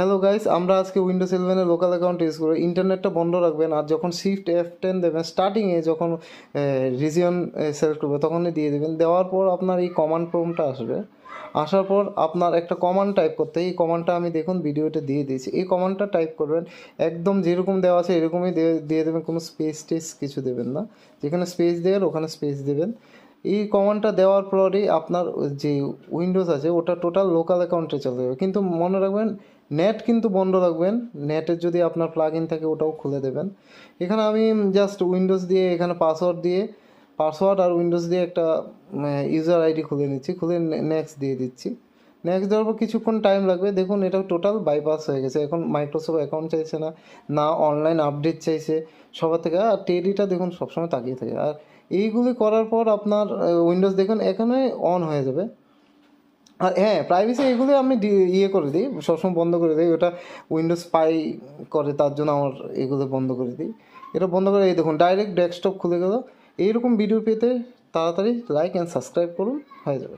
Hello guys, আমরা আজকে Windows 11 local account use করব। ইন্টারনেটটা বন্ধ রাখবেন, আর যখন শিফট F10 দেবেন স্টার্টিংয়ে, যখন রিজিয়ন সিলেক্ট করবে তখনই দিয়ে দেবেন। দেওয়ার পর আপনার এই কমান্ড প্রম্পটটা আসবে। আসার পর আপনার একটা কমান্ড টাইপ করতে, এই কমান্ডটা আমি দেখুন ভিডিওতে দিয়ে দিয়েছি। এই কমান্ডটা টাইপ করবেন, একদম যেরকম দেওয়া আছে এরকমই দিয়ে দেবেন, কোনো স্পেস টেস কিছু দেবেন না। যেখানে স্পেস দেবেন ওখানে স্পেস দেবেন। এই কমান্ডটা দেওয়ার পরেই আপনার যে উইন্ডোজ আছে ওটা টোটাল লোকাল অ্যাকাউন্টে চলে যাবে। কিন্তু মনে রাখবেন, নেট কিন্তু বন্ধ রাখবেন। নেটের যদি আপনার প্লাগ ইন থাকে ওটাও খুলে দেবেন। এখানে আমি জাস্ট উইন্ডোজ দিয়ে এখানে পাসওয়ার্ড আর উইন্ডোজ দিয়ে একটা ইউজার আইডি খুলে নিচ্ছি, খুলে নেক্সট দিয়ে দিচ্ছি। নেক্সট দেওয়ার পর কিছুক্ষণ টাইম লাগবে। দেখুন এটা টোটাল বাইপাস হয়ে গেছে। এখন মাইক্রোসফট অ্যাকাউন্ট চাইছে না, না অনলাইন আপডেট চাইছে সবার থেকে। আর টেডিটা দেখুন সবসময় তাকিয়ে থাকে। আর এইগুলি করার পর আপনার উইন্ডোজ দেখুন এখানে অন হয়ে যাবে। আর হ্যাঁ, প্রাইভেসি এগুলো আমি ইয়ে করে দিই, সবসময় বন্ধ করে দিই। ওটা উইন্ডোজ স্পাই করে, তার জন্য আমার এগুলো বন্ধ করে দিই। এটা বন্ধ করে এই দেখুন ডাইরেক্ট ডেস্কটপ খুলে গেল। এইরকম ভিডিও পেতে তাড়াতাড়ি লাইক অ্যান্ড সাবস্ক্রাইব করুন, হয়ে যাবে।